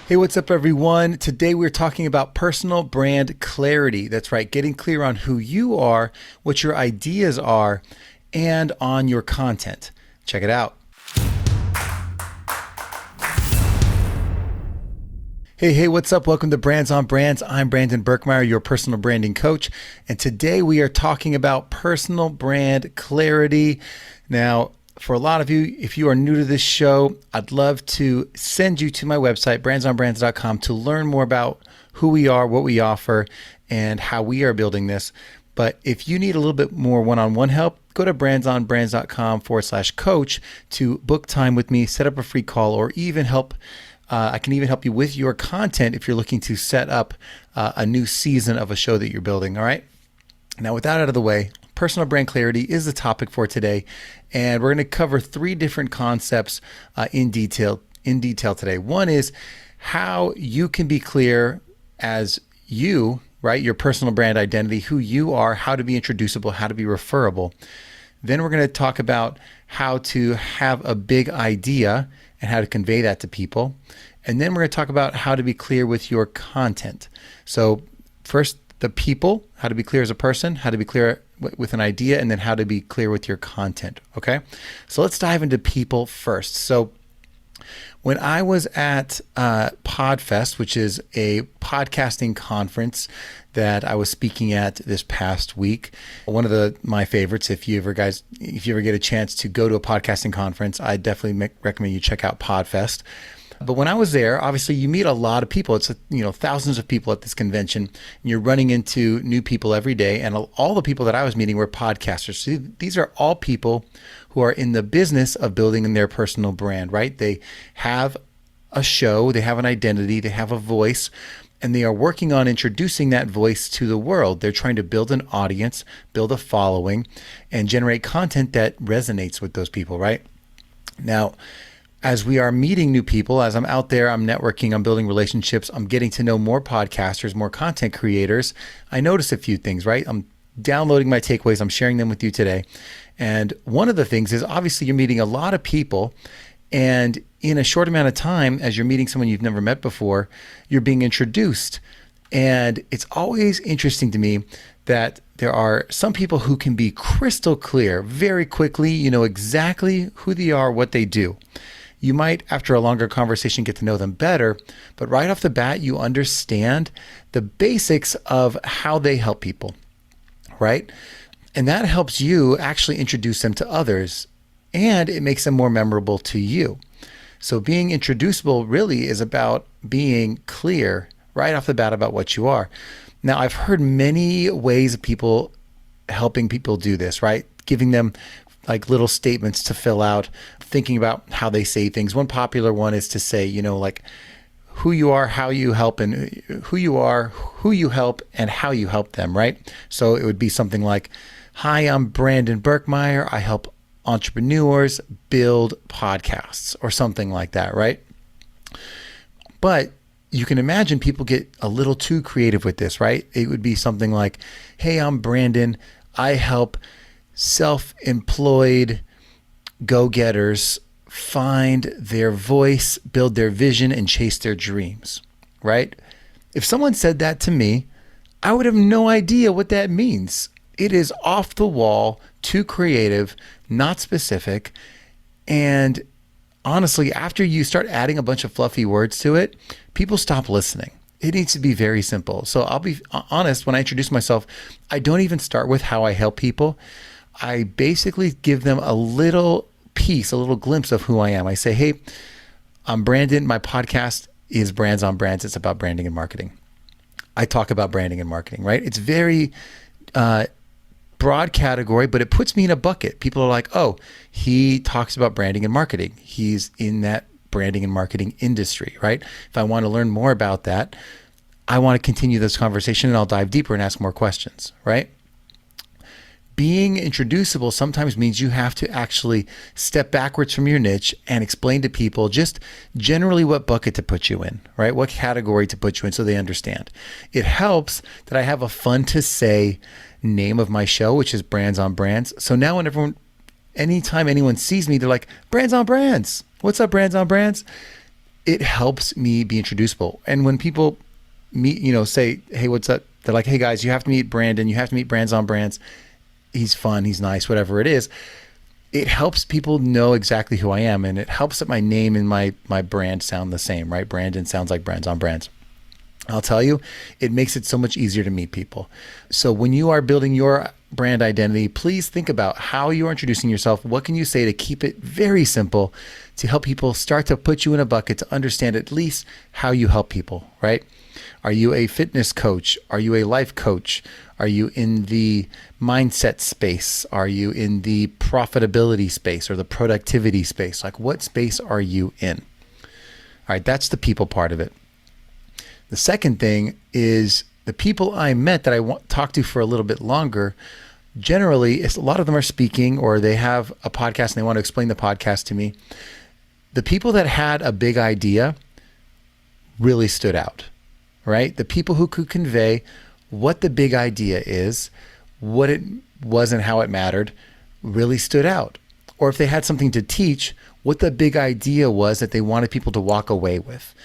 Hey, what's up, everyone? Today we're talking about personal brand clarity. That's right, getting clear on who you are, what your ideas are, and on your content. Check it out. Hey, what's up? Welcome to Brands on Brands. I'm Brandon Birkmeyer, your personal branding coach. And today we are talking about personal brand clarity. Now, for a lot of you, if you are new to this show, I'd love to send you to my website, brandsonbrands.com, to learn more about who we are, what we offer, and how we are building this. But if you need a little bit more one-on-one help, go to brandsonbrands.com/coach to book time with me, set up a free call, or even help. I can even help you with your content if you're looking to set up a new season of a show that you're building. All right. Now, with that out of the way, personal brand clarity is the topic for today, and we're going to cover three different concepts in detail today. One is how you can be clear as you, right? Your personal brand identity, who you are, how to be introducible, how to be referable. Then we're going to talk about how to have a big idea and how to convey that to people. And then we're going to talk about how to be clear with your content. So first, the people, how to be clear as a person, how to be clear with an idea, and then how to be clear with your content. Okay. So let's dive into people first. So when I was at PodFest, which is a podcasting conference that I was speaking at this past week, one of my favorites. If you ever get a chance to go to a podcasting conference, I definitely recommend you check out PodFest. But when I was there, obviously you meet a lot of people. It's thousands of people at this convention, and you're running into new people every day. And all the people that I was meeting were podcasters. So these are all people who are in the business of building their personal brand, right? They have a show, they have an identity, they have a voice, and they are working on introducing that voice to the world. They're trying to build an audience, build a following, and generate content that resonates with those people, right? Now, as we are meeting new people, as I'm out there, I'm networking, I'm building relationships, I'm getting to know more podcasters, more content creators, I notice a few things, right? I'm downloading my takeaways, I'm sharing them with you today. And one of the things is obviously you're meeting a lot of people, and in a short amount of time, as you're meeting someone you've never met before, you're being introduced. And it's always interesting to me that there are some people who can be crystal clear very quickly, you know exactly who they are, what they do. You might, after a longer conversation, get to know them better, but right off the bat, you understand the basics of how they help people, right? And that helps you actually introduce them to others, and it makes them more memorable to you. So being introducible really is about being clear right off the bat about what you are. Now, I've heard many ways of people helping people do this, right? Giving them like little statements to fill out, thinking about how they say things. One popular one is to say, like who you are, how you help, and who you are, who you help, and how you help them, right? So it would be something like, hi, I'm Brandon Birkmeyer. I help entrepreneurs build podcasts, or something like that, right? But you can imagine people get a little too creative with this, right? It would be something like, hey, I'm Brandon. I help self-employed go-getters find their voice, build their vision, and chase their dreams, right? If someone said that to me, I would have no idea what that means. It is off the wall, too creative, not specific. And honestly, after you start adding a bunch of fluffy words to it, people stop listening. It needs to be very simple. So I'll be honest, when I introduce myself, I don't even start with how I help people. I basically give them a little piece, a little glimpse of who I am. I say, hey, I'm Brandon. My podcast is Brands on Brands. It's about branding and marketing. I talk about branding and marketing, right? It's very broad category, but it puts me in a bucket. People are like, oh, he talks about branding and marketing. He's in that branding and marketing industry, right? If I want to learn more about that, I want to continue this conversation, and I'll dive deeper and ask more questions, right? Being introducible sometimes means you have to actually step backwards from your niche and explain to people just generally what bucket to put you in, right? What category to put you in so they understand. It helps that I have a fun to say name of my show, which is Brands on Brands. So now anytime anyone sees me, they're like, Brands on Brands. What's up, Brands on Brands? it helps me be introducible. And when people meet, say, hey, what's up? They're like, hey guys, you have to meet Brandon. You have to meet Brands on Brands. He's fun. He's nice, whatever it is. It helps people know exactly who I am. And it helps that my name and my brand sound the same, right? Brandon sounds like Brands on Brands. I'll tell you, it makes it so much easier to meet people. So when you are building your brand identity, please think about how you are introducing yourself. What can you say to keep it very simple to help people start to put you in a bucket to understand at least how you help people, right? Are you a fitness coach? Are you a life coach? Are you in the mindset space? Are you in the profitability space or the productivity space? Like, what space are you in? All right, that's the people part of it. The second thing is the people I met that I talk to for a little bit longer, generally, a lot of them are speaking or they have a podcast and they want to explain the podcast to me. The people that had a big idea really stood out, right? The people who could convey what the big idea is, what it was and how it mattered, really stood out. Or if they had something to teach, what the big idea was that they wanted people to walk away with.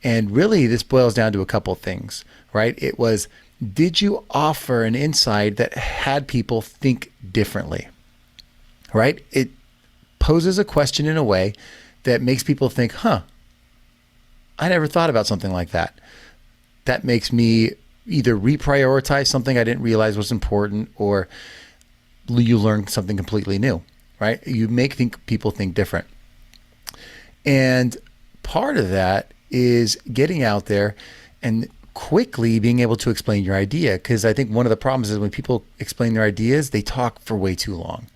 And really, this boils down to a couple things, right? It was, did you offer an insight that had people think differently, right? It poses a question in a way that makes people think, I never thought about something like that. That makes me either reprioritize something I didn't realize was important, or you learn something completely new, right? You make people think different. And part of that is getting out there and quickly being able to explain your idea. Because I think one of the problems is when people explain their ideas, they talk for way too long,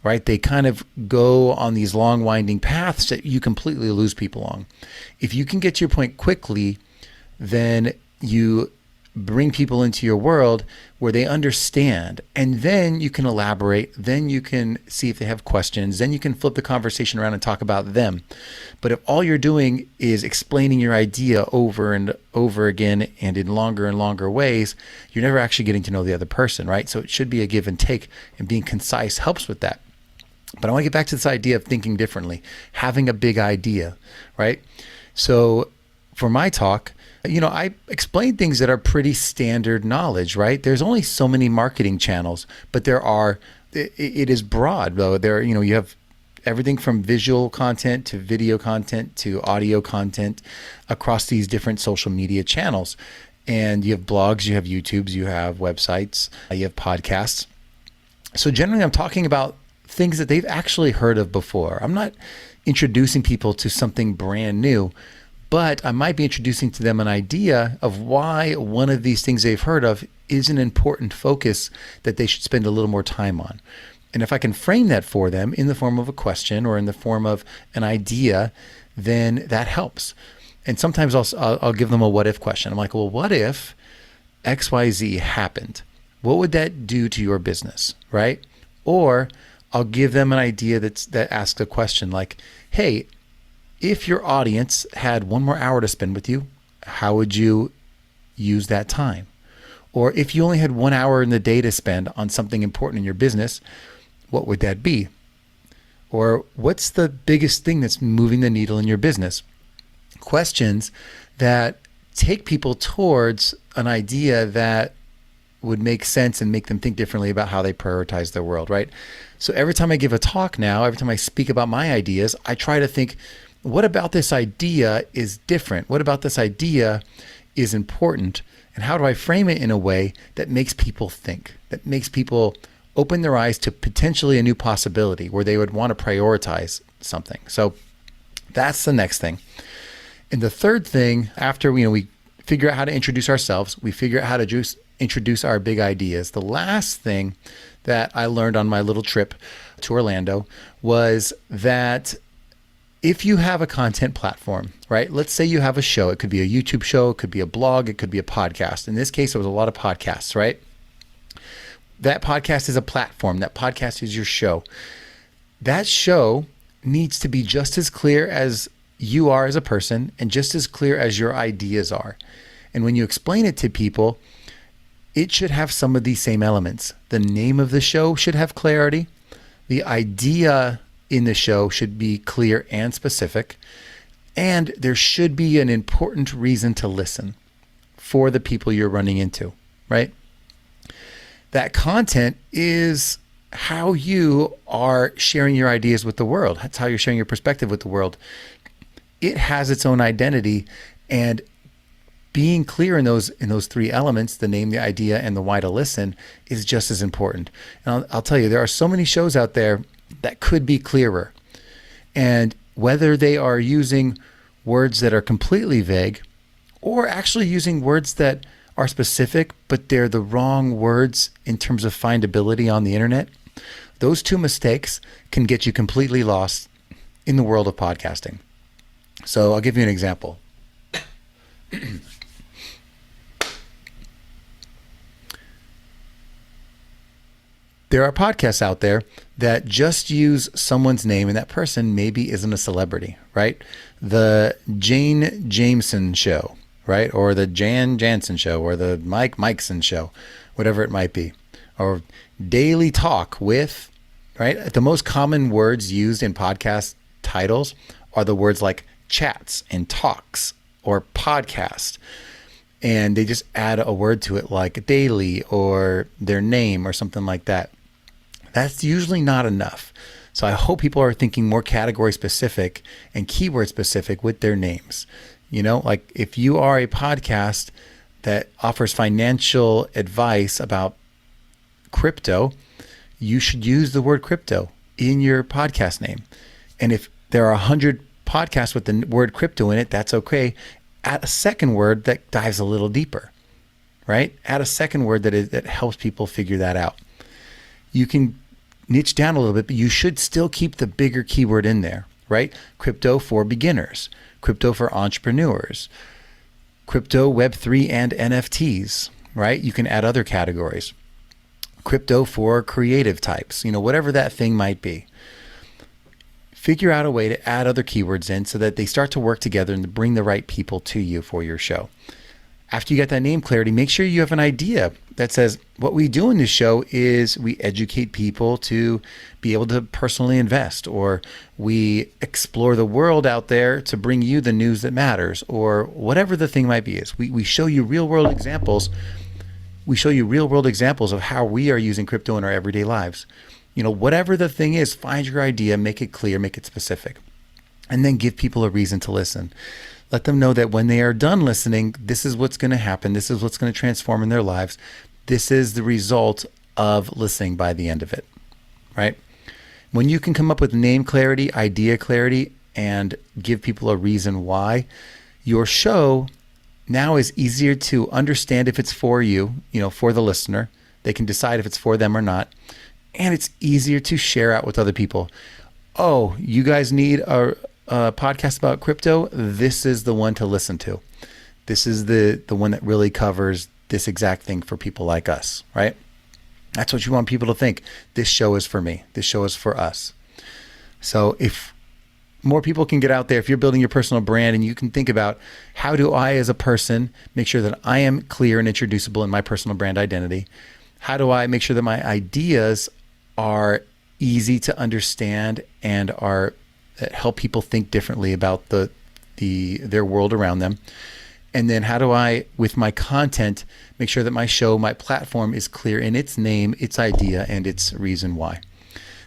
right? They kind of go on these long winding paths that you completely lose people on. If you can get to your point quickly, then you bring people into your world where they understand, and then you can elaborate, then you can see if they have questions, then you can flip the conversation around and talk about them. But if all you're doing is explaining your idea over and over again and in longer and longer ways, you're never actually getting to know the other person, right? So it should be a give and take, and being concise helps with that. But I want to get back to this idea of thinking differently, having a big idea, right? So for my talk, I explain things that are pretty standard knowledge, right? There's only so many marketing channels, but it is broad though. You have everything from visual content to video content to audio content across these different social media channels. And you have blogs, you have YouTubes, you have websites, you have podcasts. So generally I'm talking about things that they've actually heard of before. I'm not introducing people to something brand new, but I might be introducing to them an idea of why one of these things they've heard of is an important focus that they should spend a little more time on. And if I can frame that for them in the form of a question or in the form of an idea, then that helps. And sometimes I'll give them a what if question. I'm like, well, what if XYZ happened? What would that do to your business, right? Or I'll give them an idea that asks a question like, hey, if your audience had one more hour to spend with you, how would you use that time? Or if you only had 1 hour in the day to spend on something important in your business, what would that be? Or what's the biggest thing that's moving the needle in your business? Questions that take people towards an idea that would make sense and make them think differently about how they prioritize their world, right? So every time I give a talk now, every time I speak about my ideas, I try to think, what about this idea is different? What about this idea is important? And how do I frame it in a way that makes people think, that makes people open their eyes to potentially a new possibility where they would want to prioritize something? So that's the next thing. And the third thing, after we figure out how to introduce ourselves, we figure out how to introduce our big ideas. The last thing that I learned on my little trip to Orlando was that if you have a content platform, right? Let's say you have a show. It could be a YouTube show. It could be a blog. It could be a podcast. In this case, it was a lot of podcasts, right? That podcast is a platform. That podcast is your show. That show needs to be just as clear as you are as a person and just as clear as your ideas are. And when you explain it to people, it should have some of these same elements. The name of the show should have clarity. The idea in the show should be clear and specific. And there should be an important reason to listen for the people you're running into, right? That content is how you are sharing your ideas with the world. That's how you're sharing your perspective with the world. It has its own identity, and being clear in those three elements, the name, the idea, and the why to listen, is just as important. And I'll tell you, there are so many shows out there that could be clearer. And whether they are using words that are completely vague or actually using words that are specific, but they're the wrong words in terms of findability on the internet, those two mistakes can get you completely lost in the world of podcasting. So I'll give you an example. There are podcasts out there that just use someone's name, and that person maybe isn't a celebrity, right? The Jane Jameson Show, right? Or the Jan Jansen Show, or the Mike Mikeson Show, whatever it might be. Or Daily Talk with, right? The most common words used in podcast titles are the words like chats and talks or podcast. And they just add a word to it like daily or their name or something like that. That's usually not enough. So I hope people are thinking more category specific and keyword specific with their names. You know, like if you are a podcast that offers financial advice about crypto, you should use the word crypto in your podcast name. And if there are 100 podcasts with the word crypto in it, that's okay. Add a second word that dives a little deeper, right? Add a second word that helps people figure that out. You can niche down a little bit, but you should still keep the bigger keyword in there, right? Crypto for beginners, crypto for entrepreneurs, crypto, Web3, and NFTs, right? You can add other categories. Crypto for creative types, whatever that thing might be. Figure out a way to add other keywords in so that they start to work together and to bring the right people to you for your show. After you get that name clarity, make sure you have an idea that says, what we do in this show is we educate people to be able to personally invest, or we explore the world out there to bring you the news that matters, or whatever the thing might be. We show you real world examples. We show you real world examples of how we are using crypto in our everyday lives. Whatever the thing is, find your idea, make it clear, make it specific, and then give people a reason to listen. Let them know that when they are done listening, this is what's going to happen. This is what's going to transform in their lives. This is the result of listening by the end of it, right? When you can come up with name clarity, idea clarity, and give people a reason why, your show now is easier to understand if it's for you, for the listener. They can decide if it's for them or not. And it's easier to share out with other people. Oh, you guys need a podcast about crypto? This is the one to listen to. This is the one that really covers this exact thing for people like us, right? That's what you want people to think. This show is for me. This show is for us. So if more people can get out there, if you're building your personal brand and you can think about, how do I as a person make sure that I am clear and introducible in my personal brand identity? How do I make sure that my ideas are easy to understand and that help people think differently about their world around them? And then how do I, with my content, make sure that my show, my platform is clear in its name, its idea, and its reason why?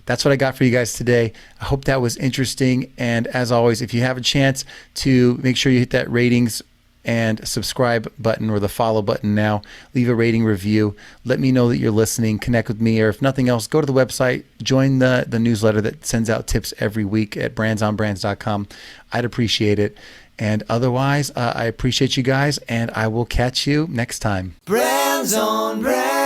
That's what I got for you guys today. I hope that was interesting. And as always, if you have a chance to make sure you hit that ratings and subscribe button or the follow button now, leave a rating review. Let me know that you're listening, connect with me, or if nothing else, go to the website, join the newsletter that sends out tips every week at brandsonbrands.com. I'd appreciate it. And otherwise, I appreciate you guys, and I will catch you next time. Brands on Brands.